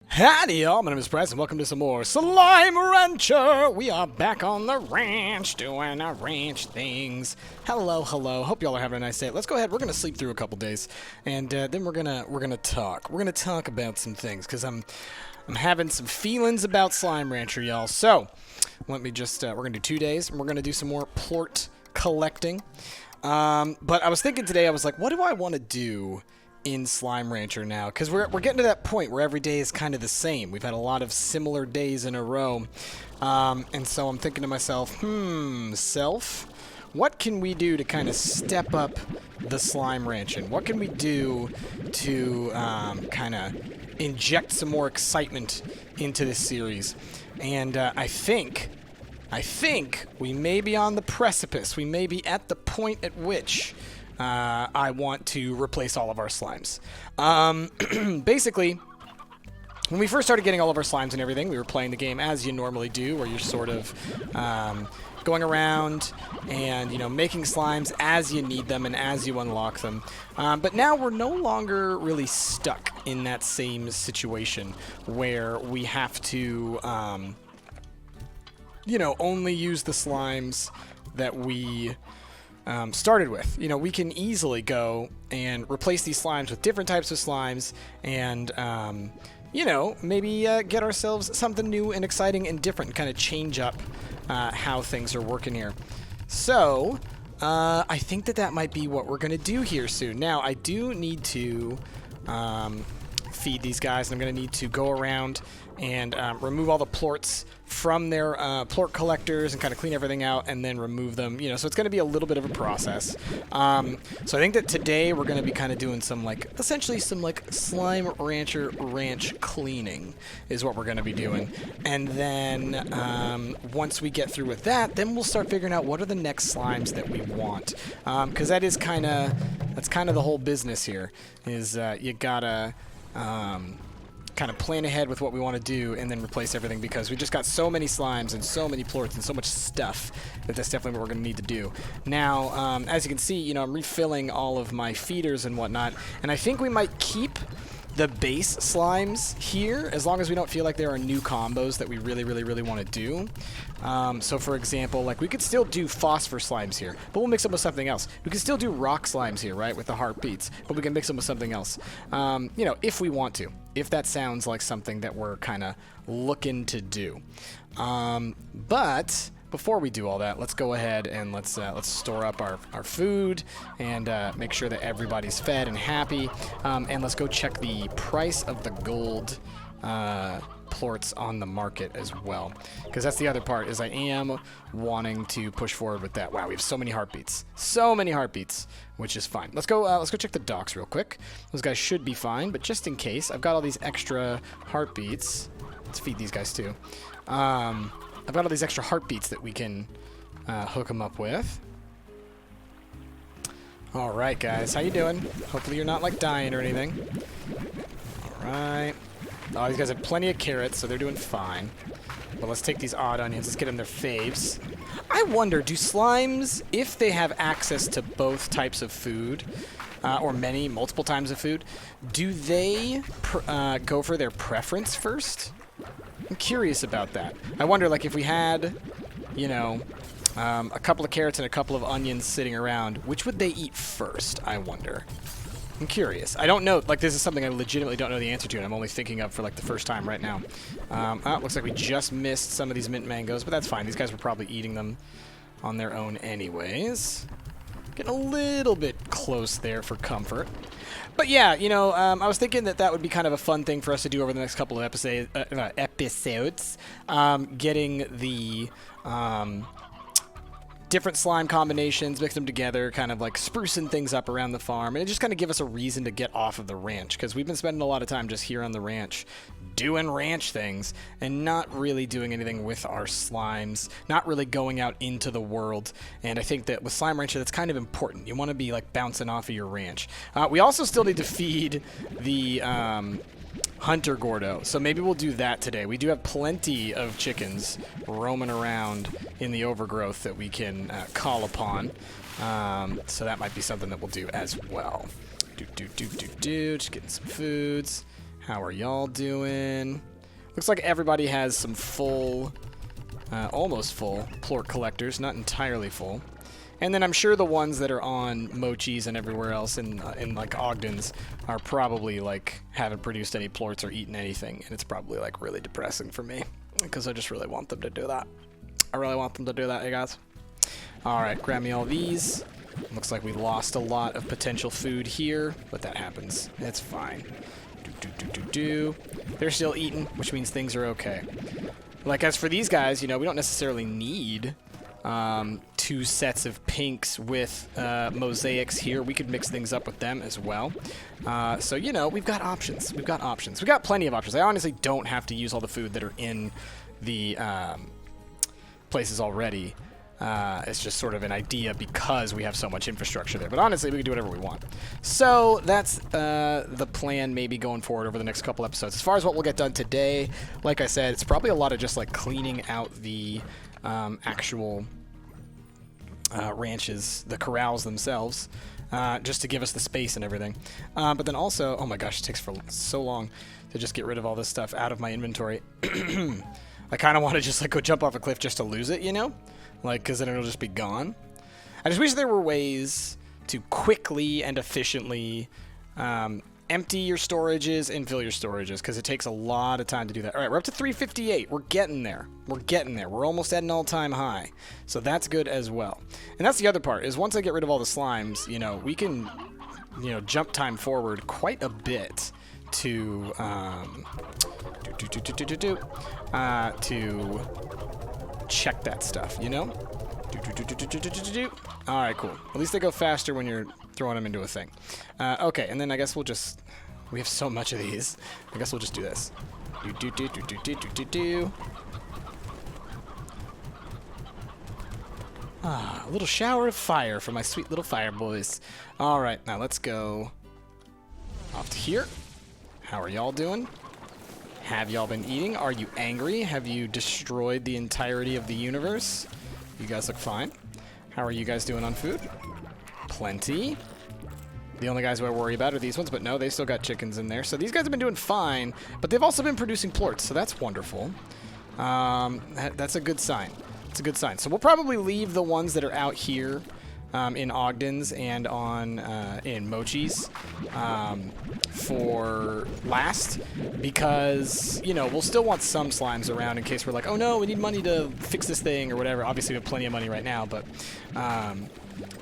Howdy y'all, my name is Bryce and welcome to some more Slime Rancher! We are back on the ranch doing our ranch things. Hello, hope y'all are having a nice day. Let's go ahead, we're gonna sleep through a couple days and then we're gonna talk. We're gonna talk about some things because I'm having some feelings about Slime Rancher, y'all. So, let me just, we're gonna do 2 days and we're gonna do some more plort collecting. But I was thinking today, I was like, what do I want to do in Slime Rancher now? Because we're getting to that point where every day is kind of the same. We've had a lot of similar days in a row. And so I'm thinking to myself, what can we do to kind of step up the Slime Ranching? What can we do to kind of inject some more excitement into this series? And I think we may be on the precipice. We may be at the point at which I want to replace all of our slimes. Basically, when we first started getting all of our slimes and everything, we were playing the game as you normally do, where you're sort of going around and, making slimes as you need them and as you unlock them. But now we're no longer really stuck in that same situation where we have to, only use the slimes that we started with. We can easily go and replace these slimes with different types of slimes and, maybe get ourselves something new and exciting and different and kind of change up how things are working here. So, I think that might be what we're going to do here soon. Now, I do need to feed these guys, and I'm going to need to go around and remove all the plorts from their plort collectors and kind of clean everything out and then remove them, so it's going to be a little bit of a process. So I think that today we're going to be kind of doing essentially some Slime Rancher ranch cleaning is what we're going to be doing. And then once we get through with that, then we'll start figuring out what are the next slimes that we want. Because that's kind of the whole business here is you gotta kind of plan ahead with what we want to do and then replace everything, because we just got so many slimes and so many plorts and so much stuff that's definitely what we're going to need to do. Now, as you can see, I'm refilling all of my feeders and whatnot, and I think we might keep the base slimes here as long as we don't feel like there are new combos that we really want to do. So for example, we could still do phosphor slimes here, but we'll mix them with something else. We could still do rock slimes here, right, with the heartbeats, but we can mix them with something else, if we want to, if that sounds like something that we're kind of looking to do. But before we do all that, let's go ahead and let's store up our food and make sure that everybody's fed and happy. And let's go check the price of the gold plorts on the market as well, because that's the other part, is I am wanting to push forward with that. Wow, we have so many heartbeats, which is fine. Let's go check the docks real quick. Those guys should be fine, but just in case, I've got all these extra heartbeats. Let's feed these guys too. I've got all these extra heartbeats that we can hook them up with. All right, guys, how you doing? Hopefully you're not dying or anything. All right. Oh, these guys have plenty of carrots, so they're doing fine. But let's take these odd onions. Let's get them their faves. I wonder, do slimes, if they have access to both types of food, or multiple types of food, do they go for their preference first? I'm curious about that. I wonder, if we had, a couple of carrots and a couple of onions sitting around, which would they eat first, I wonder? I'm curious. I don't know. This is something I legitimately don't know the answer to, and I'm only thinking of for, the first time right now. Looks like we just missed some of these mint mangoes, but that's fine. These guys were probably eating them on their own anyways. Getting a little bit close there for comfort. But yeah, I was thinking that would be kind of a fun thing for us to do over the next couple of episodes. Getting the different slime combinations, mix them together, kind of sprucing things up around the farm, and it just kind of give us a reason to get off of the ranch, because we've been spending a lot of time just here on the ranch doing ranch things and not really doing anything with our slimes, not really going out into the world. And I think that with Slime Rancher, that's kind of important. You want to be bouncing off of your ranch. We also still need to feed the Hunter Gordo, so maybe we'll do that today. We do have plenty of chickens roaming around in the overgrowth that we can call upon, so that might be something that we'll do as well. Just getting some foods. How are y'all doing? Looks like everybody has some full, almost full plort collectors, not entirely full. And then I'm sure the ones that are on Mochi's and everywhere else in like Ogden's are probably like haven't produced any plorts or eaten anything, and it's probably like really depressing for me because I just really want them to do that. I really want them to do that, you guys. All right, grab me all these. Looks like we lost a lot of potential food here, but that happens. It's fine. They're still eating, which means things are okay. Like as for these guys, you know, we don't necessarily need 2 sets of pinks with mosaics here. We could mix things up with them as well. So, you know, we've got options. We've got options. We've got plenty of options. I honestly don't have to use all the food that are in the places already. It's just sort of an idea because we have so much infrastructure there. But honestly, we can do whatever we want. So that's the plan maybe going forward over the next couple episodes. As far as what we'll get done today, like I said, it's probably a lot of just like cleaning out the actual ranches, the corrals themselves, just to give us the space and everything. But then also, oh my gosh, it takes for so long to just get rid of all this stuff out of my inventory. I kind of want to just like go jump off a cliff just to lose it, you know? Like, because then it'll just be gone. I just wish there were ways to quickly and efficiently empty your storages and fill your storages, because it takes a lot of time to do that. All right, we're up to 358. We're getting there. We're getting there. We're almost at an all-time high. So that's good as well. And that's the other part, is once I get rid of all the slimes, you know, we can, you know, jump time forward quite a bit to check that stuff, you know? All right, cool. At least they go faster when you're throwing them into a thing. Okay, and then I guess we'll just... We have so much of these. I guess we'll just do this. Ah, a little shower of fire for my sweet little fire boys. All right, now let's go off to here. How are y'all doing? Have y'all been eating? Are you angry? Have you destroyed the entirety of the universe? You guys look fine. How are you guys doing on food? Plenty. The only guys who I worry about are these ones, but no, they still got chickens in there. So these guys have been doing fine, but they've also been producing plorts, so that's wonderful. That's a good sign. It's a good sign. So we'll probably leave the ones that are out here in Ogden's and on in Mochi's for last, because, you know, we'll still want some slimes around in case we're like, oh no, we need money to fix this thing or whatever. Obviously we have plenty of money right now, but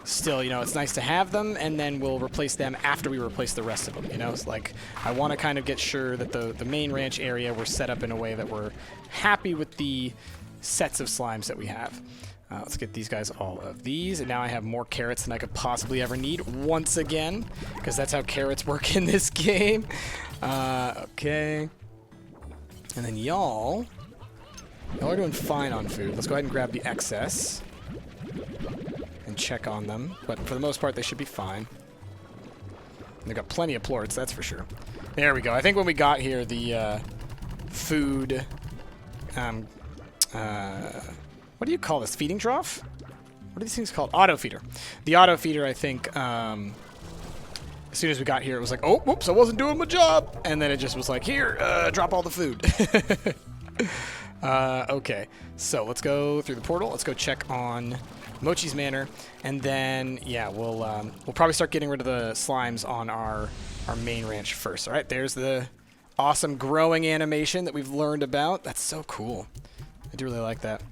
still, you know, it's nice to have them, and then we'll replace them after we replace the rest of them, you know? It's like, I want to kind of get sure that the main ranch area we're set up in a way that we're happy with the sets of slimes that we have. Let's get these guys all of these, and now I have more carrots than I could possibly ever need once again, because that's how carrots work in this game. Okay. And then y'all are doing fine on food. Let's go ahead and grab the excess and check on them, but for the most part they should be fine. They've got plenty of plorts, that's for sure. There we go. I think when we got here, the food what do you call this? Feeding trough? What are these things called? Auto feeder. The auto feeder, I think, as soon as we got here, it was like, oh, whoops, I wasn't doing my job. And then it just was like, here, drop all the food. Okay, so let's go through the portal. Let's go check on Mochi's Manor. And then, yeah, we'll probably start getting rid of the slimes on our main ranch first. All right, there's the awesome growing animation that we've learned about. That's so cool. I do really like that.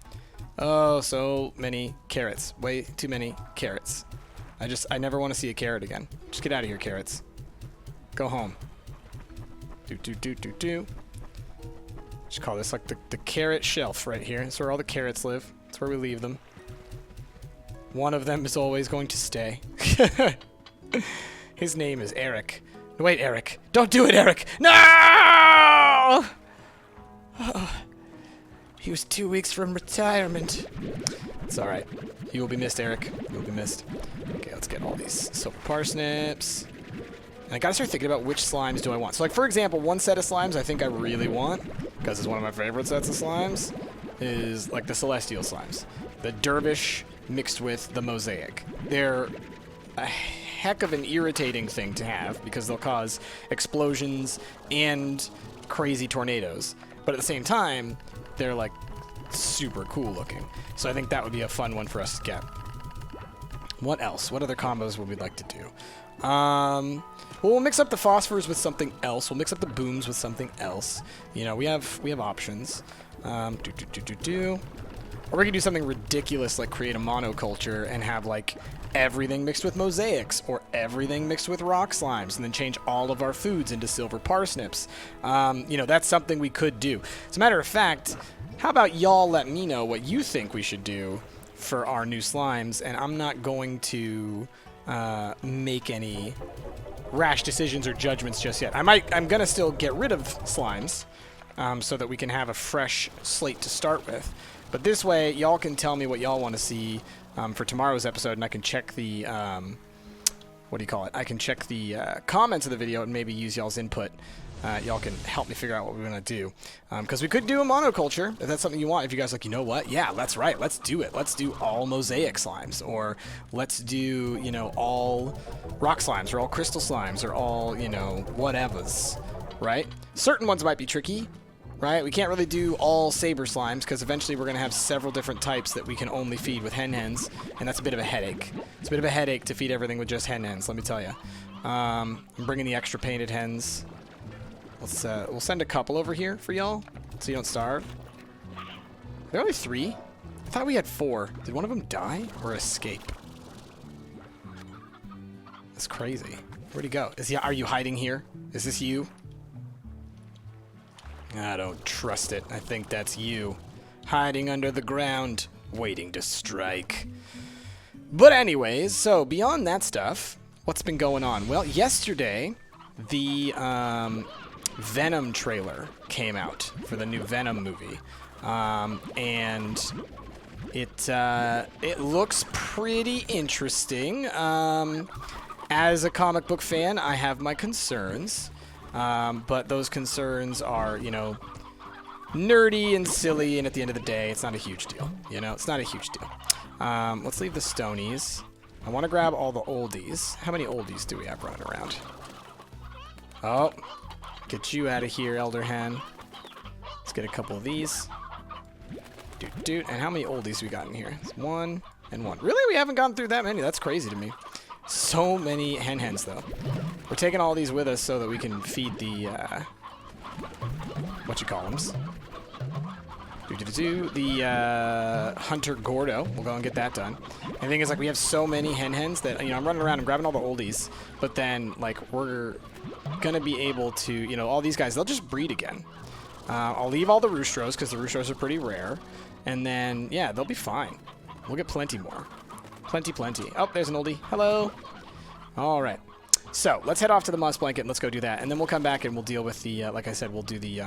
Oh, so many carrots. Way too many carrots. I never want to see a carrot again. Just get out of here, carrots. Go home. Just call this like the carrot shelf right here. That's where all the carrots live. That's where we leave them. One of them is always going to stay. His name is Eric. Wait, Eric. Don't do it, Eric. No! Oh. He was 2 weeks from retirement. It's all right. You will be missed, Eric. You will be missed. Okay, let's get all these silver parsnips. And I gotta start thinking about which slimes do I want. So, like, for example, one set of slimes I think I really want, because it's one of my favorite sets of slimes, is, like, the celestial slimes. The dervish mixed with the mosaic. They're a heck of an irritating thing to have because they'll cause explosions and crazy tornadoes. But at the same time, they're like super cool looking. So I think that would be a fun one for us to get. What else? What other combos would we like to do? Well, we'll mix up the phosphors with something else. We'll mix up the booms with something else. You know, we have options. Or we could do something ridiculous like create a monoculture and have like everything mixed with mosaics or everything mixed with rock slimes and then change all of our foods into silver parsnips. You know, that's something we could do. As a matter of fact, how about y'all let me know what you think we should do for our new slimes, and I'm not going to make any rash decisions or judgments just yet. I'm gonna still get rid of slimes so that we can have a fresh slate to start with. But this way, y'all can tell me what y'all want to see for tomorrow's episode, and I can check the what do you call it? I can check the comments of the video and maybe use y'all's input. Y'all can help me figure out what we're going to do. Because we could do a monoculture, if that's something you want. If you guys are like, you know what? Yeah, that's right. Let's do it. Let's do all mosaic slimes. Or let's do, you know, all rock slimes or all crystal slimes or all, you know, whatevers. Right? Certain ones might be tricky. Right? We can't really do all saber slimes because eventually we're going to have several different types that we can only feed with hens. And that's a bit of a headache. It's a bit of a headache to feed everything with just hens, let me tell you. I'm bringing the extra painted hens. We'll send a couple over here for y'all, so you don't starve. There are only 3? I thought we had 4. Did one of them die or escape? That's crazy. Where'd he go? Are you hiding here? Is this you? I don't trust it. I think that's you. Hiding under the ground, waiting to strike. But anyways, so beyond that stuff, what's been going on? Well, yesterday, the Venom trailer came out for the new Venom movie, and it looks pretty interesting. As a comic book fan, I have my concerns, but those concerns are, you know, nerdy and silly, and at the end of the day, it's not a huge deal. You know, it's not a huge deal. Let's leave the stonies. I want to grab all the oldies. How many oldies do we have running around? Oh. Get you out of here, Elder Hen. Let's get a couple of these. And how many oldies we got in here? It's 1 and 1. Really? We haven't gone through that many? That's crazy to me. So many hens, though. We're taking all these with us so that we can feed the, whatchamacallums. The Hunter Gordo. We'll go and get that done. And the thing is, like, we have so many hens that, you know, I'm running around and grabbing all the oldies, but then, like, we're gonna be able to, you know, all these guys, they'll just breed again. I'll leave all the roostros because the roostros are pretty rare, and then, yeah, they'll be fine. We'll get plenty more. Plenty. Oh, there's an oldie. Hello. All right. So, let's head off to the moss blanket and let's go do that, and then we'll come back and we'll deal with the, like I said, we'll do the,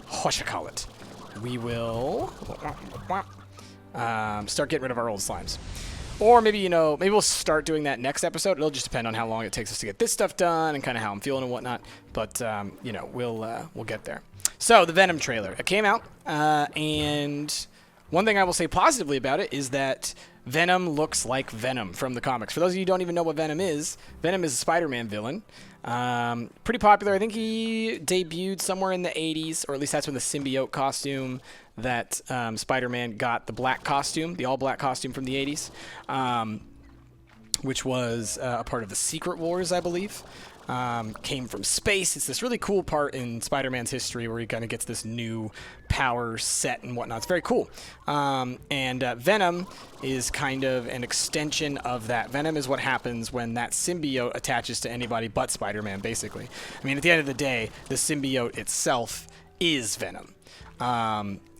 whatchamacallit. We will start getting rid of our old slimes. Or maybe, you know, maybe we'll start doing that next episode. It'll just depend on how long it takes us to get this stuff done and kind of how I'm feeling and whatnot. But, you know, we'll get there. So, the Venom trailer. It came out, and one thing I will say positively about it is that Venom looks like Venom from the comics. For those of you who don't even know what Venom is a Spider-Man villain. Pretty popular. I think he debuted somewhere in the 80s, or at least that's when the symbiote costume that Spider-Man got, the black costume, the all-black costume from the 80s, which was a part of the Secret Wars, I believe. Came from space. It's this really cool part in Spider-Man's history where he kind of gets this new power set and whatnot. It's very cool. And Venom is kind of an extension of that. Venom is what happens when that symbiote attaches to anybody but Spider-Man, basically. I mean, at the end of the day, the symbiote itself is Venom.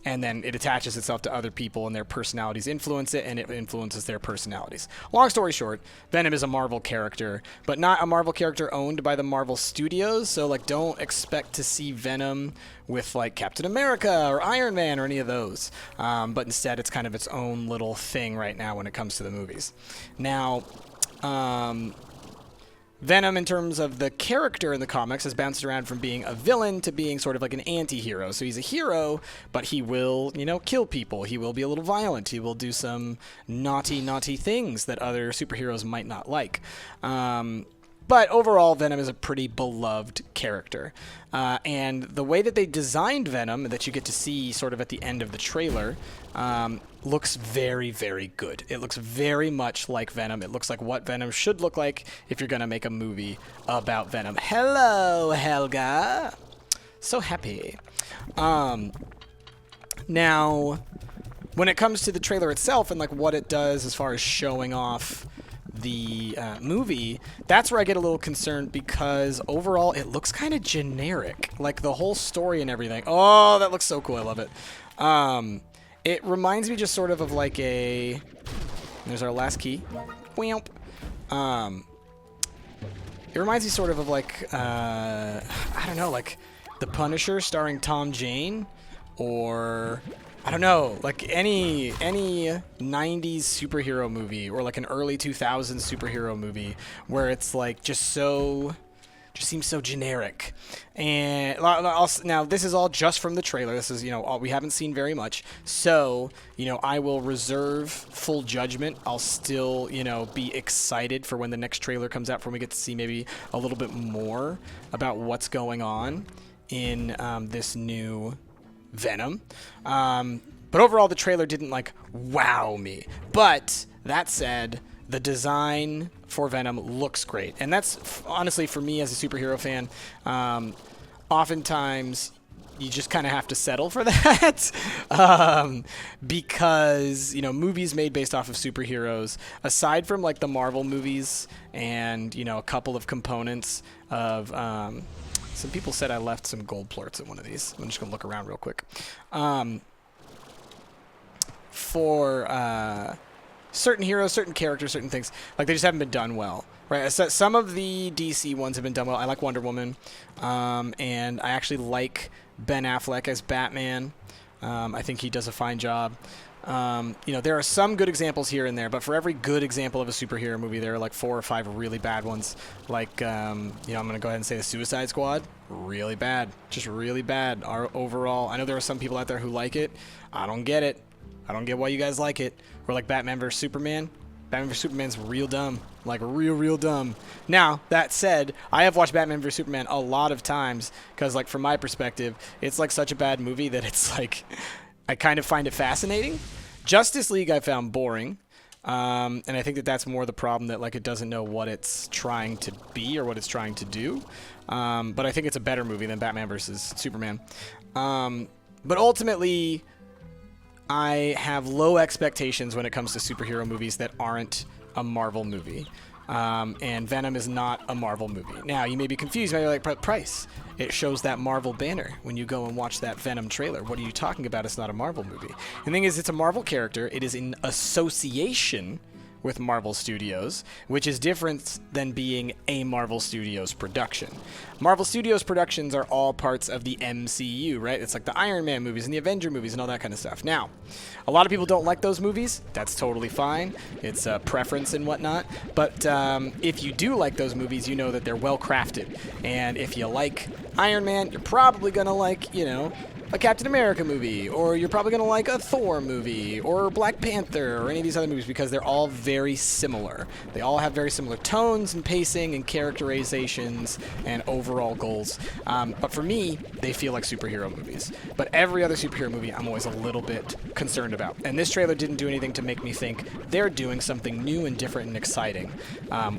And then it attaches itself to other people, and their personalities influence it, and it influences their personalities. Long story short, Venom is a Marvel character, but not a Marvel character owned by the Marvel Studios, so, like, don't expect to see Venom with, like, Captain America or Iron Man or any of those. But instead, it's kind of its own little thing right now when it comes to the movies. Now, Venom, in terms of the character in the comics, has bounced around from being a villain to being sort of like an anti-hero. So he's a hero, but he will, kill people. He will be a little violent. He will do some naughty, naughty things that other superheroes might not like. But overall, Venom is a pretty beloved character. And the way that they designed Venom, that you get to see sort of at the end of the trailer, looks very, very good. It looks very much like Venom. It looks like what Venom should look like if you're going to make a movie about Venom. Hello, Helga. So happy. Now, when it comes to the trailer itself and like what it does as far as showing off the movie, that's where I get a little concerned, because overall it looks kind of generic, like the whole story and everything. Oh, that looks so cool. I love it. It reminds me just sort of like there's our last key. It reminds me sort of like I don't know, like The Punisher starring Tom Jane, or I don't know, like any 90s superhero movie, or like an early 2000s superhero movie where it's like just seems so generic. And now this is all just from the trailer. This is, all, we haven't seen very much. So, I will reserve full judgment. I'll still, be excited for when the next trailer comes out, for when we get to see maybe a little bit more about what's going on in this new Venom. But overall, the trailer didn't wow me. But that said, the design for Venom looks great. And that's honestly, for me as a superhero fan, oftentimes you just kind of have to settle for that. Because, movies made based off of superheroes, aside from the Marvel movies and, a couple of components of, some people said I left some gold plorts in one of these. I'm just going to look around real quick. For certain heroes, certain characters, certain things, they just haven't been done well, right? So some of the DC ones have been done well. I like Wonder Woman, and I actually like Ben Affleck as Batman. I think he does a fine job. There are some good examples here and there, but for every good example of a superhero movie, there are 4 or 5 really bad ones. I'm going to go ahead and say the Suicide Squad, really bad, just really bad. Overall, I know there are some people out there who like it. I don't get it. I don't get why you guys like it. Or Batman vs. Superman. Batman vs. Superman's real dumb. Real dumb. Now, that said, I have watched Batman vs. Superman a lot of times, because from my perspective, it's such a bad movie that it's I kind of find it fascinating. Justice League I found boring, and I think that's more the problem, that it doesn't know what it's trying to be or what it's trying to do. But I think it's a better movie than Batman vs. Superman. But ultimately, I have low expectations when it comes to superhero movies that aren't a Marvel movie. And Venom is not a Marvel movie. Now, you may be confused. Maybe but Price, it shows that Marvel banner when you go and watch that Venom trailer. What are you talking about? It's not a Marvel movie. The thing is, it's a Marvel character. It is in association with Marvel Studios, which is different than being a Marvel Studios production. Marvel Studios productions are all parts of the MCU, right? It's like the Iron Man movies and the Avenger movies and all that kind of stuff. Now, a lot of people don't like those movies. That's totally fine. It's a preference and whatnot. But if you do like those movies, you know that they're well crafted. And if you like Iron Man, you're probably going to like, a Captain America movie, or you're probably going to like a Thor movie, or Black Panther, or any of these other movies, because they're all very similar. They all have very similar tones and pacing and characterizations and overall goals. But for me, they feel like superhero movies. But every other superhero movie, I'm always a little bit concerned about. And this trailer didn't do anything to make me think they're doing something new and different and exciting,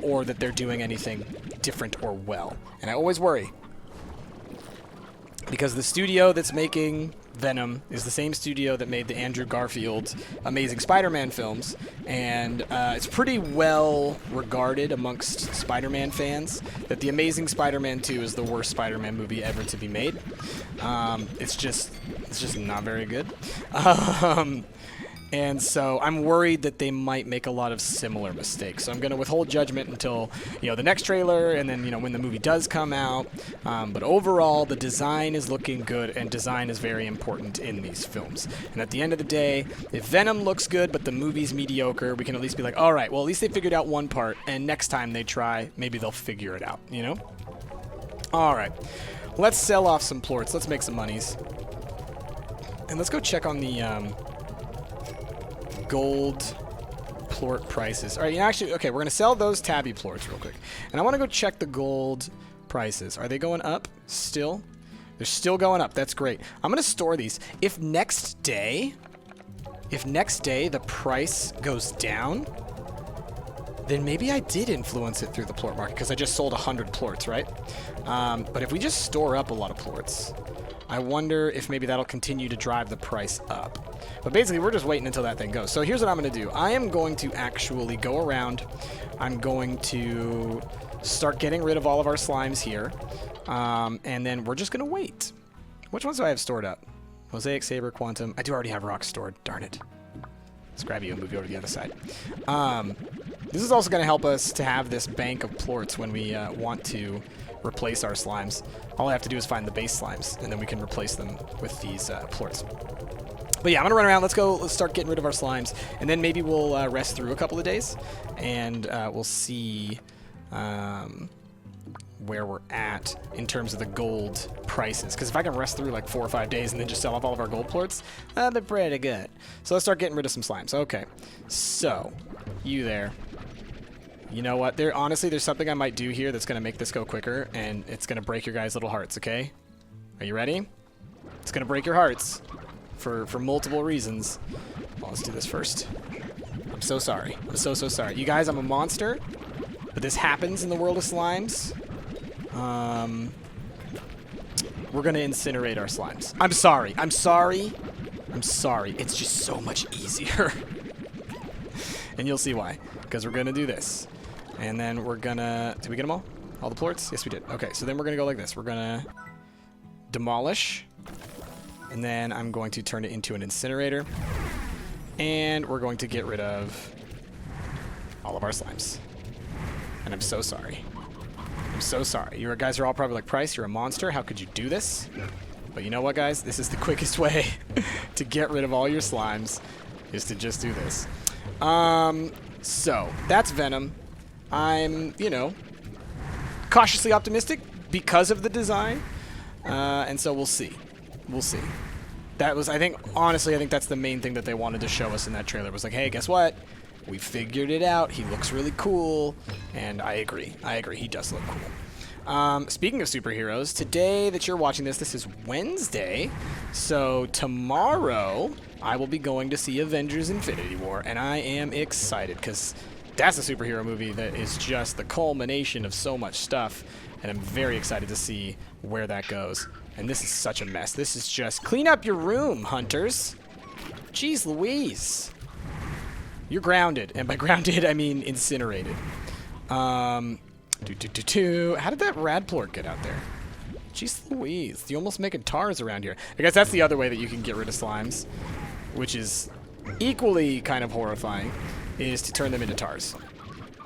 or that they're doing anything different or well. And I always worry, because the studio that's making Venom is the same studio that made the Andrew Garfield Amazing Spider-Man films, and it's pretty well regarded amongst Spider-Man fans that the Amazing Spider-Man 2 is the worst Spider-Man movie ever to be made. It's just not very good. And so I'm worried that they might make a lot of similar mistakes. So I'm going to withhold judgment until, the next trailer and then, when the movie does come out. But overall, the design is looking good, and design is very important in these films. And at the end of the day, if Venom looks good but the movie's mediocre, we can at least be like, all right, well, at least they figured out one part, and next time they try, maybe they'll figure it out, All right. Let's sell off some plorts. Let's make some monies. And let's go check on the gold plort prices. All right, okay, we're going to sell those tabby plorts real quick. And I want to go check the gold prices. Are they going up still? They're still going up. That's great. I'm going to store these. If next day the price goes down, then maybe I did influence it through the plort market because I just sold 100 plorts, right? But if we just store up a lot of plorts, I wonder if maybe that'll continue to drive the price up. But basically, we're just waiting until that thing goes. So here's what I'm going to do. I am going to actually go around. I'm going to start getting rid of all of our slimes here. And then we're just going to wait. Which ones do I have stored up? Mosaic, Saber, Quantum. I do already have rocks stored. Darn it. Let's grab you and move you over to the other side. This is also going to help us to have this bank of plorts when we want to replace our slimes. All I have to do is find the base slimes, and then we can replace them with these plorts. But yeah, I'm gonna run around. Let's start getting rid of our slimes, and then maybe we'll rest through a couple of days, and we'll see where we're at in terms of the gold prices. Because if I can rest through like 4 or 5 days and then just sell off all of our gold plorts, they're pretty good. So let's start getting rid of some slimes. Okay, so you there. You know what? Honestly, there's something I might do here that's going to make this go quicker, and it's going to break your guys' little hearts, okay? Are you ready? It's going to break your hearts for multiple reasons. Well, let's do this first. I'm so sorry. I'm so sorry. You guys, I'm a monster, but this happens in the world of slimes. We're going to incinerate our slimes. I'm sorry. I'm sorry. I'm sorry. It's just so much easier. And you'll see why. Because we're going to do this. And then we're gonna... Did we get them all? All the plorts? Yes, we did. Okay, so then we're gonna go like this. We're gonna demolish. And then I'm going to turn it into an incinerator. And we're going to get rid of all of our slimes. And I'm so sorry. I'm so sorry. You guys are all probably like, Price, you're a monster. How could you do this? But you know what, guys? This is the quickest way to get rid of all your slimes, is to just do this. So, that's Venom. I'm, cautiously optimistic because of the design. And so we'll see. We'll see. That was, honestly, I think that's the main thing that they wanted to show us in that trailer. Was like, hey, guess what? We figured it out. He looks really cool. And I agree. He does look cool. Speaking of superheroes, today that you're watching this is Wednesday. So tomorrow, I will be going to see Avengers Infinity War. And I am excited because that's a superhero movie that is just the culmination of so much stuff, and I'm very excited to see where that goes. And this is such a mess. This is just clean up your room, hunters. Jeez Louise. You're grounded, and by grounded I mean incinerated. How did that rad plort get out there? Jeez Louise. You almost making tars around here. I guess that's the other way that you can get rid of slimes, which is equally kind of horrifying, is to turn them into tars.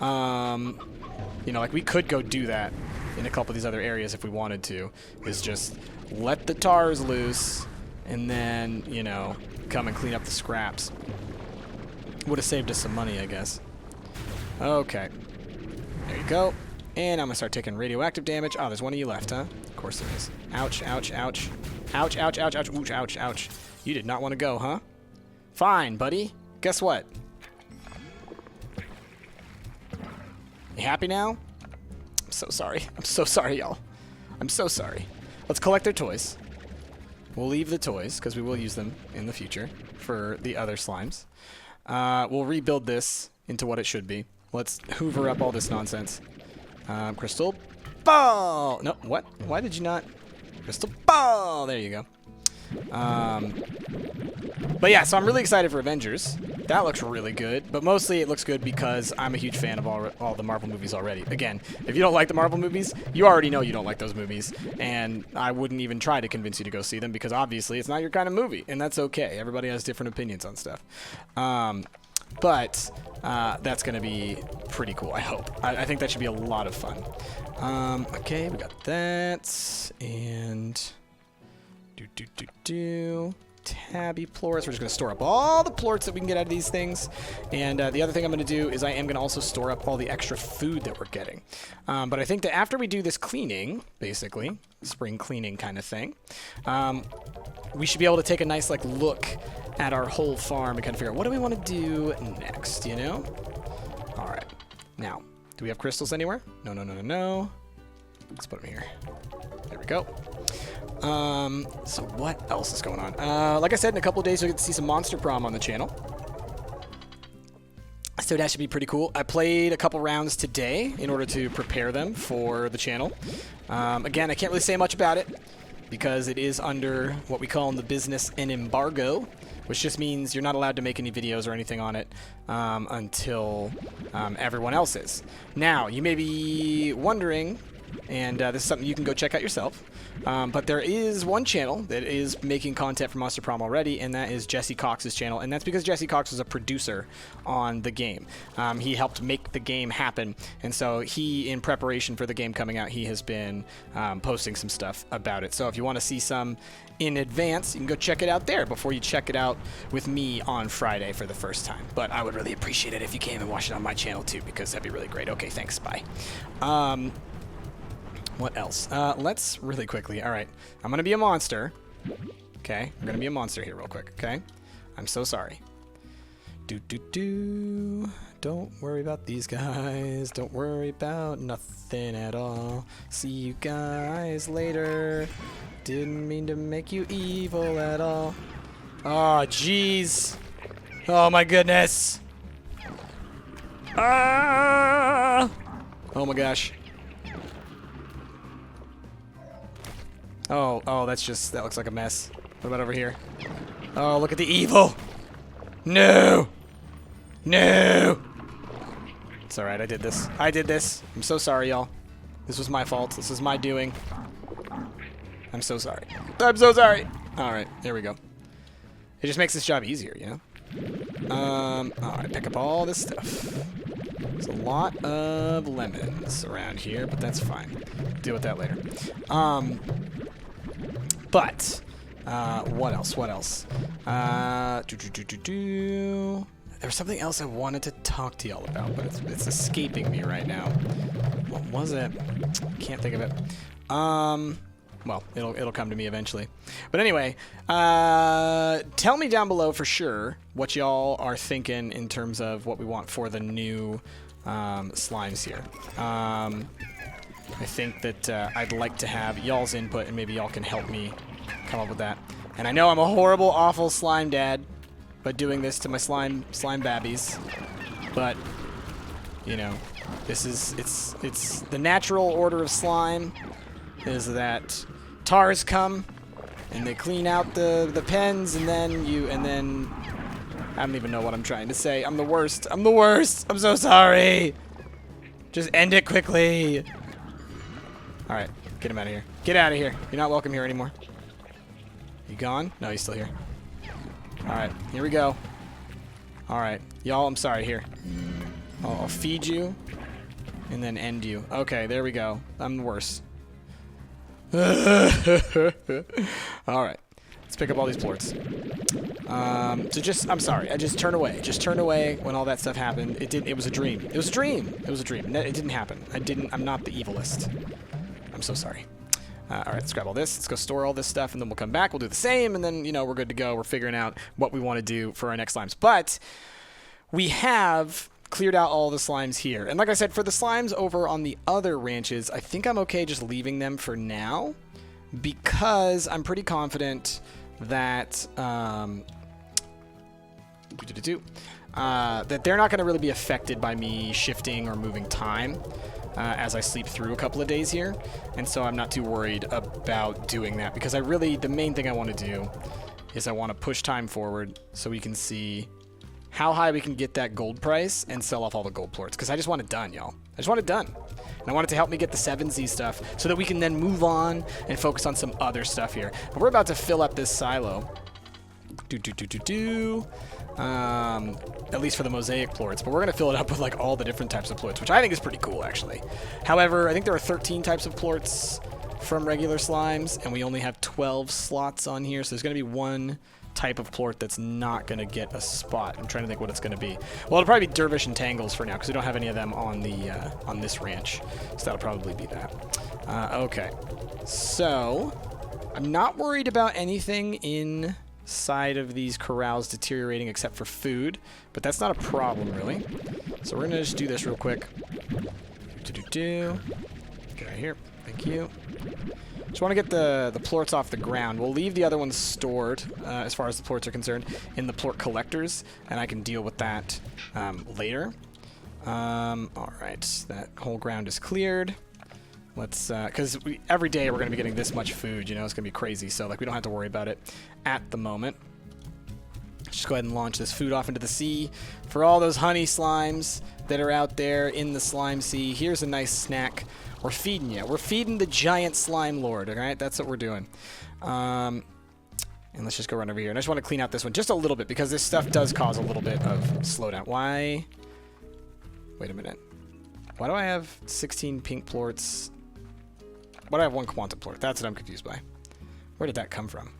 Like we could go do that in a couple of these other areas if we wanted to, is just let the tars loose and then, come and clean up the scraps. Would have saved us some money, I guess. Okay. There you go. And I'm going to start taking radioactive damage. Oh, there's one of you left, huh? Of course there is. Ouch, ouch, ouch. Ouch, ouch, ouch, ouch, ouch, ouch, ouch. You did not want to go, huh? Fine, buddy. Guess what? You happy now? I'm so sorry. I'm so sorry, y'all. I'm so sorry. Let's collect their toys. We'll leave the toys, because we will use them in the future for the other slimes. We'll rebuild this into what it should be. Let's hoover up all this nonsense. Crystal ball! No, what? Why did you not? Crystal ball! There you go. But yeah, so I'm really excited for Avengers. That looks really good, but mostly it looks good because I'm a huge fan of all the Marvel movies already. Again, if you don't like the Marvel movies, you already know you don't like those movies, and I wouldn't even try to convince you to go see them because obviously it's not your kind of movie, and that's okay. Everybody has different opinions on stuff. But that's going to be pretty cool, I hope. I think that should be a lot of fun. Okay, we got that, and tabby plorts. We're just going to store up all the plorts that we can get out of these things. And the other thing I'm going to do is I am going to also store up all the extra food that we're getting. But I think that after we do this cleaning, basically, spring cleaning kind of thing, we should be able to take a nice look at our whole farm and kind of figure out what do we want to do next, you know? All right. Now, do we have crystals anywhere? No, no, no, no, no. Let's put them here. There we go. So what else is going on? Like I said, in a couple of days you'll get to see some Monster Prom on the channel. So that should be pretty cool. I played a couple rounds today in order to prepare them for the channel. Again, I can't really say much about it because it is under what we call in the business an embargo, which just means you're not allowed to make any videos or anything on it until everyone else is. Now, you may be wondering, and this is something you can go check out yourself, but there is one channel that is making content for Monster Prom already, and that is Jesse Cox's channel, and that's because Jesse Cox was a producer on the game. He helped make the game happen, and so he, in preparation for the game coming out, he has been posting some stuff about it. So if you want to see some in advance, you can go check it out there before you check it out with me on Friday for the first time. But I would really appreciate it if you came and watched it on my channel too, because that'd be really great. Okay, thanks, bye. What else? Let's really quickly. All right, I'm gonna be a monster. Okay, I'm gonna be a monster here real quick. Okay, I'm so sorry. Don't worry about these guys. Don't worry about nothing at all. See you guys later. Didn't mean to make you evil at all. Oh, jeez. Oh my goodness. Ah! Oh my gosh. Oh, that looks like a mess. What about over here? Oh, look at the evil. No. No. It's alright, I did this. I'm so sorry, y'all. This was my fault. This is my doing. I'm so sorry. I'm so sorry. Alright, there we go. It just makes this job easier, you know? Alright, pick up all this stuff. There's a lot of lemons around here, but that's fine. Deal with that later. But, what else? What else? There was something else I wanted to talk to y'all about, but it's escaping me right now. What was it? Can't think of it. Well, it'll come to me eventually. But anyway, tell me down below for sure what y'all are thinking in terms of what we want for the new slimes here. I think that I'd like to have y'all's input, and maybe y'all can help me come up with that. And I know I'm a horrible, awful slime dad by doing this to my slime babbies, but you know, it's the natural order of slime is that tars come and they clean out the pens, and then I don't even know what I'm trying to say. I'm the worst. I'm the worst. I'm so sorry. Just end it quickly. All right, get him out of here. Get out of here. You're not welcome here anymore. You gone? No, he's still here. All right, here we go. All right, y'all, I'm sorry. Here. I'll feed you and then end you. Okay, there we go. I'm the worst. All right, let's pick up all these plorts. I'm sorry. I just turn away. Just turn away when all that stuff happened. It was a dream. It was a dream. It was a dream. It didn't happen. I'm not the evilest. I'm so sorry. All right, let's grab all this. Let's go store all this stuff, and then we'll come back. We'll do the same, and then, you know, we're good to go. We're figuring out what we want to do for our next slimes. But we have cleared out all the slimes here. And like I said, for the slimes over on the other ranches, I think I'm okay just leaving them for now because I'm pretty confident that that they're not going to really be affected by me shifting or moving time. as I sleep through a couple of days here. And so I'm not too worried about doing that because the main thing I want to do is I want to push time forward so we can see how high we can get that gold price and sell off all the gold plorts, because I just want it done, y'all. I just want it done. And I want it to help me get the 7Z stuff so that we can then move on and focus on some other stuff here. But we're about to fill up this silo. At least for the mosaic plorts, but we're going to fill it up with like all the different types of plorts, which I think is pretty cool, actually. However, I think there are 13 types of plorts from regular slimes, and we only have 12 slots on here, so there's going to be one type of plort that's not going to get a spot. I'm trying to think what it's going to be. Well, it'll probably be dervish and tangles for now, because we don't have any of them on the on this ranch, so that'll probably be that. Okay, so I'm not worried about anything inside of these corrals deteriorating except for food, but that's not a problem really. So we're gonna just do this real quick. Get out of here. Thank you. Just want to get the plorts off the ground. We'll leave the other ones stored, as far as the plorts are concerned, in the plort collectors, and I can deal with that later. All right, that whole ground is cleared. Let's, because every day we're going to be getting this much food, you know, it's going to be crazy, so like we don't have to worry about it at the moment. Just go ahead and launch this food off into the sea. For all those honey slimes that are out there in the slime sea, here's a nice snack. We're feeding you. We're feeding the giant slime lord, all right? That's what we're doing. And let's just go run over here. And I just want to clean out this one just a little bit because this stuff does cause a little bit of slowdown. Why? Wait a minute. Why do I have 16 pink plorts? Why do I have one quantum plort? That's what I'm confused by. Where did that come from?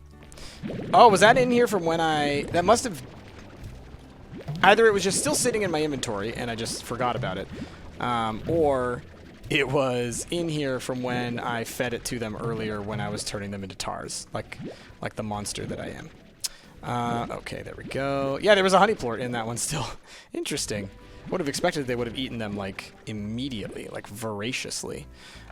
Oh, was that in here from when that must have... Either it was just still sitting in my inventory and I just forgot about it, or it was in here from when I fed it to them earlier when I was turning them into tars, like the monster that I am. Okay, there we go. Yeah, there was a honey plort in that one still. Interesting. I would have expected they would have eaten them, like, immediately, like, voraciously.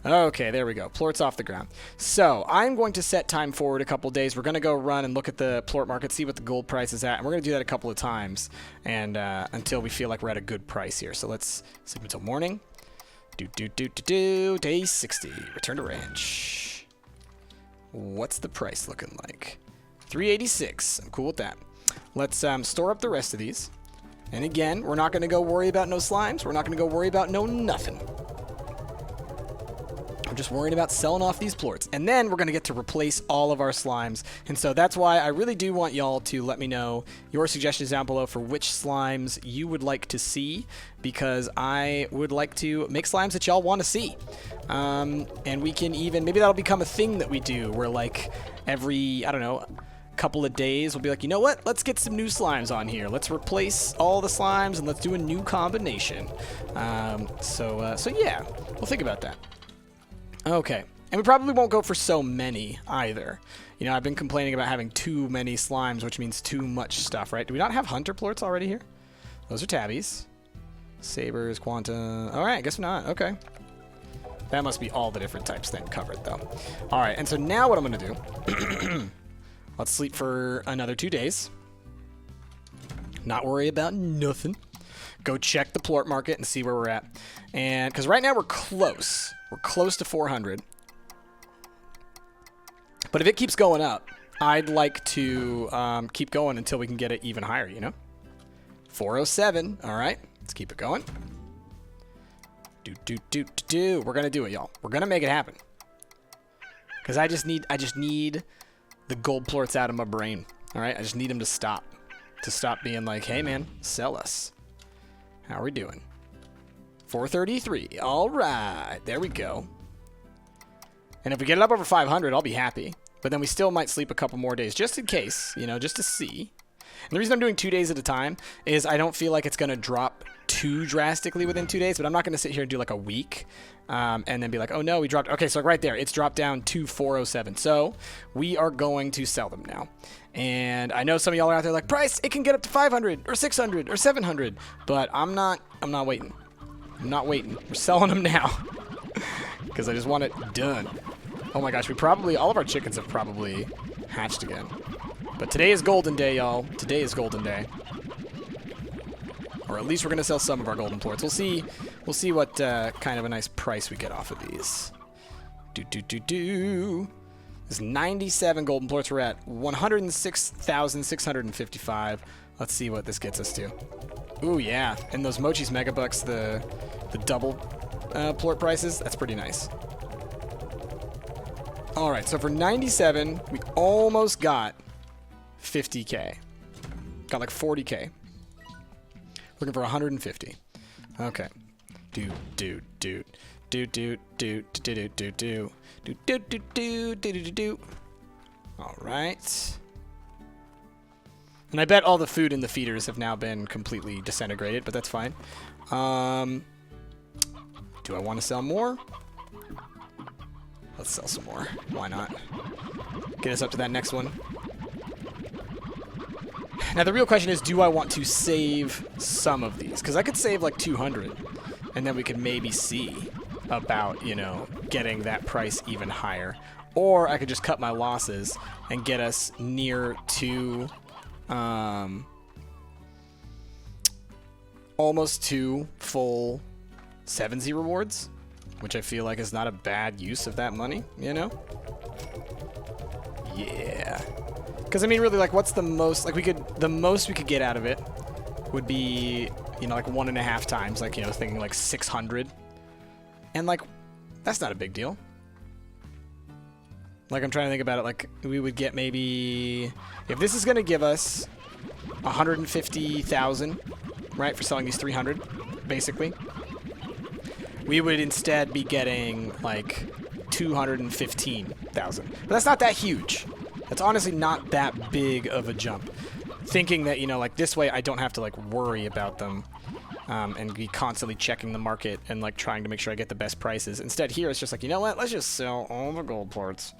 Okay, there we go. Plorts off the ground. So, I'm going to set time forward a couple days. We're going to go run and look at the plort market, see what the gold price is at, and we're going to do that a couple of times and until we feel like we're at a good price here. So, let's sleep until morning. Day 60. Return to ranch. What's the price looking like? 386. I'm cool with that. Let's store up the rest of these. And again, we're not going to go worry about no slimes. We're not going to go worry about no nothing. We're just worrying about selling off these plorts. And then we're going to get to replace all of our slimes. And so that's why I really do want y'all to let me know your suggestions down below for which slimes you would like to see. Because I would like to make slimes that y'all want to see. And we can even, maybe that'll become a thing that we do. Where like every, I don't know, couple of days we'll be like, you know what, let's get some new slimes on here, let's replace all the slimes and let's do a new combination. So yeah, we'll think about that. Okay, and we probably won't go for so many either. You know, I've been complaining about having too many slimes, which means too much stuff, right? Do we not have hunter plorts already here? Those are tabbies. Sabers, quantum. All right, I guess not. Okay, that must be all the different types then covered though. All right, and so now what I'm gonna do let's sleep for another 2 days. Not worry about nothing. Go check the plort market and see where we're at. And because right now we're close. We're close to 400. But if it keeps going up, I'd like to keep going until we can get it even higher, you know? 407. All right. Let's keep it going. We're going to do it, y'all. We're going to make it happen. Because I just need the gold plorts out of my brain. All right, I just need them to stop being like, hey man, sell us. How are we doing? 433. All right, there we go. And if we get it up over 500, I'll be happy. But then we still might sleep a couple more days just in case, you know, just to see. And the reason I'm doing 2 days at a time is I don't feel like it's going to drop too drastically within 2 days, but I'm not going to sit here and do like a week and then be like, oh no, we dropped. Okay, so right there, it's dropped down to 407. So we are going to sell them now. And I know some of y'all are out there like, price, it can get up to 500 or 600 or 700, but I'm not waiting. I'm not waiting. We're selling them now because I just want it done. Oh my gosh, all of our chickens have probably hatched again. But today is golden day, y'all. Today is golden day. Or at least we're going to sell some of our golden plorts. We'll see We'll see what kind of a nice price we get off of these. There's 97 golden plorts. We're at 106,655. Let's see what this gets us to. Ooh, yeah. And those Mochi's Megabucks, the double plort prices, that's pretty nice. All right, so for 97, we almost got 50K. Got like 40K. Looking for 150. Okay. All right. And I bet all the food in the feeders have now been completely disintegrated, but that's fine. Do I want to sell more? Let's sell some more. Why not? Get us up to that next one. Now the real question is, do I want to save some of these? Because I could save like 200, and then we could maybe see about, you know, getting that price even higher. Or I could just cut my losses and get us near to almost to full 7Z rewards, which I feel like is not a bad use of that money, you know? Yeah. Because, I mean, really, like, what's the most, like, the most we could get out of it would be, you know, like 1.5 times, like, you know, thinking like 600. And, like, that's not a big deal. Like, I'm trying to think about it, like, we would get maybe, if this is going to give us 150,000, right, for selling these 300, basically, we would instead be getting, like, 215,000. But that's not that huge. That's honestly not that big of a jump. Thinking that, you know, like, this way I don't have to, like, worry about them and be constantly checking the market and, like, trying to make sure I get the best prices. Instead, here it's just like, you know what? Let's just sell all the gold parts,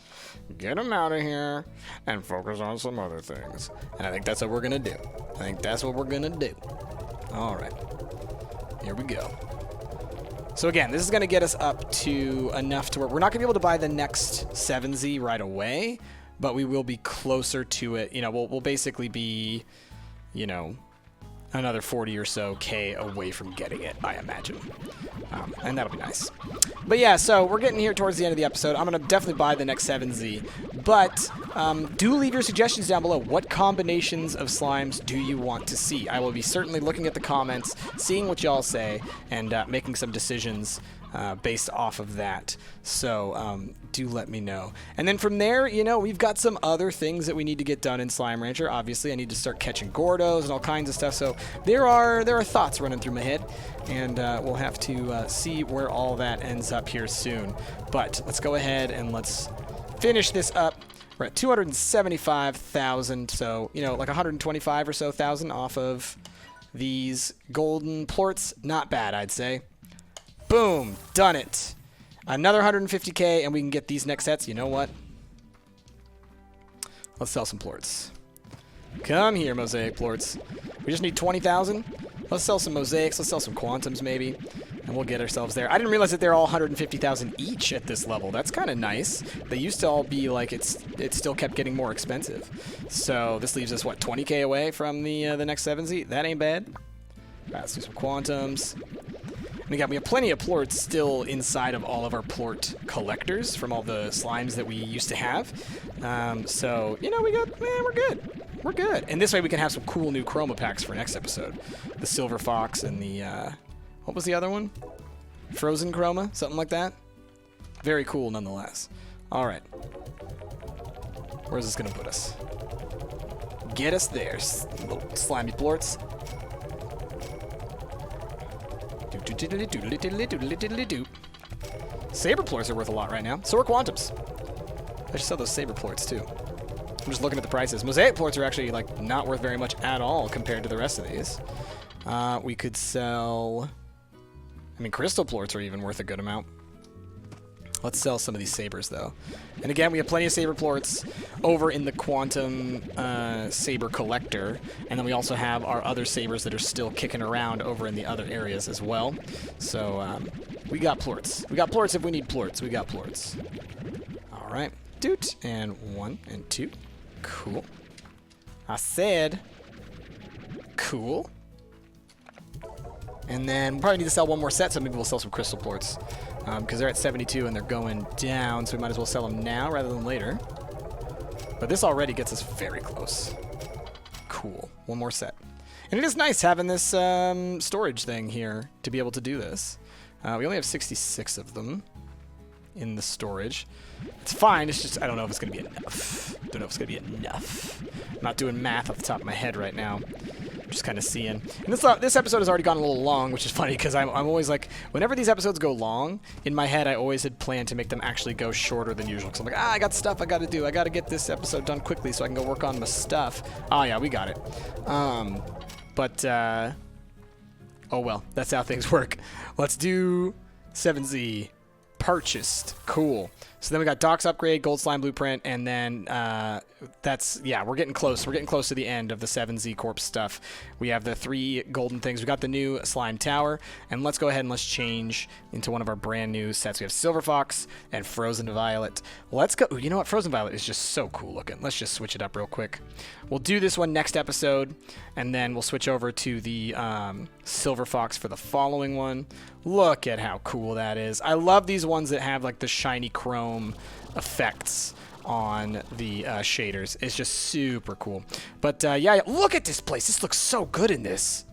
get them out of here, and focus on some other things. And I think that's what we're going to do. I think that's what we're going to do. All right. Here we go. So again, this is going to get us up to enough to where we're not going to be able to buy the next 7Z right away, but we will be closer to it. You know, we'll basically be, you know, another 40 or so K away from getting it, I imagine. And that'll be nice. But yeah, so we're getting here towards the end of the episode. I'm going to definitely buy the next 7Z. But do leave your suggestions down below. What combinations of slimes do you want to see? I will be certainly looking at the comments, seeing what y'all say, and making some decisions based off of that. So do let me know. And then from there, you know, we've got some other things that we need to get done in Slime Rancher. Obviously, I need to start catching Gordos and all kinds of stuff. So there are thoughts running through my head, and we'll have to see where all that ends up here soon. But let's go ahead and let's finish this up. We're at 275,000, so, you know, like 125 or so thousand off of these golden plorts. Not bad, I'd say. Boom, done it. Another 150K, and we can get these next sets. You know what? Let's sell some plorts. Come here, mosaic plorts. We just need 20,000. Let's sell some mosaics. Let's sell some quantums, maybe, and we'll get ourselves there. I didn't realize that they're all 150,000 each at this level. That's kind of nice. They used to all be like it still kept getting more expensive. So this leaves us what, 20K away from the next 7Z. That ain't bad. Let's do some quantums. We have plenty of plorts still inside of all of our plort collectors from all the slimes that we used to have. So, you know, we're good. We're good. And this way we can have some cool new chroma packs for next episode. The Silver Fox and the, what was the other one? Frozen Chroma? Something like that? Very cool nonetheless. All right. Where's this going to put us? Get us there, little slimy plorts. Saber plorts are worth a lot right now. So are quantums. I should sell those saber plorts too. I'm just looking at the prices. Mosaic plorts are actually like not worth very much at all compared to the rest of these. We could sell, I mean, crystal plorts are even worth a good amount. Let's sell some of these sabers though. And again, we have plenty of saber plorts over in the quantum saber collector, and then we also have our other sabers that are still kicking around over in the other areas as well. So we got plorts. We got plorts if we need plorts. We got plorts. All right, doot, and 1 and 2. Cool. I said cool. And then we'll probably need to sell one more set, so maybe we'll sell some crystal plorts. Because they're at 72 and they're going down, so we might as well sell them now rather than later. But this already gets us very close. Cool. One more set. And it is nice having this storage thing here to be able to do this. We only have 66 of them in the storage. It's fine, it's just I don't know if it's going to be enough. Don't know if it's going to be enough. I'm not doing math off the top of my head right now. Just kind of seeing. And this episode has already gone a little long, which is funny because I'm always like, whenever these episodes go long, in my head I always had planned to make them actually go shorter than usual. Because I'm like, I got stuff I got to do. I got to get this episode done quickly so I can go work on my stuff. Oh yeah, we got it. Oh well, that's how things work. Let's do 7Z. Purchased. Cool. So then we got Doc's upgrade, Gold Slime Blueprint, and then we're getting close. We're getting close to the end of the 7Z Corp stuff. We have the 3 golden things. We got the new Slime Tower, and let's go ahead and let's change into one of our brand new sets. We have Silver Fox and Frozen Violet. Let's go. Ooh, you know what? Frozen Violet is just so cool looking. Let's just switch it up real quick. We'll do this one next episode, and then we'll switch over to the Silver Fox for the following one. Look at how cool that is. I love these ones that have like the shiny chrome effects on the shaders. It's just super cool. But yeah, look at this place. This looks so good in this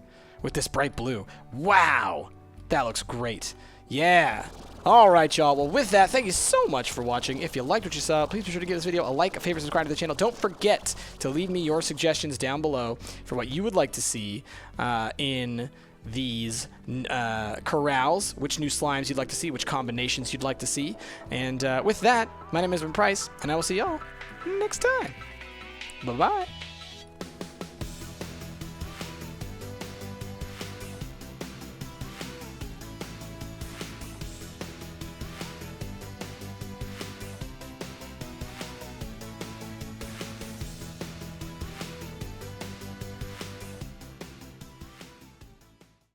with this bright blue. Wow, that looks great. Yeah. All right, y'all. Well, with that, thank you so much for watching. If you liked what you saw, please be sure to give this video a like, a favorite, subscribe to the channel. Don't forget to leave me your suggestions down below for what you would like to see in these corrals, which new slimes you'd like to see, which combinations you'd like to see. And with that, my name is Ben Price, and I will see y'all next time. Bye-bye.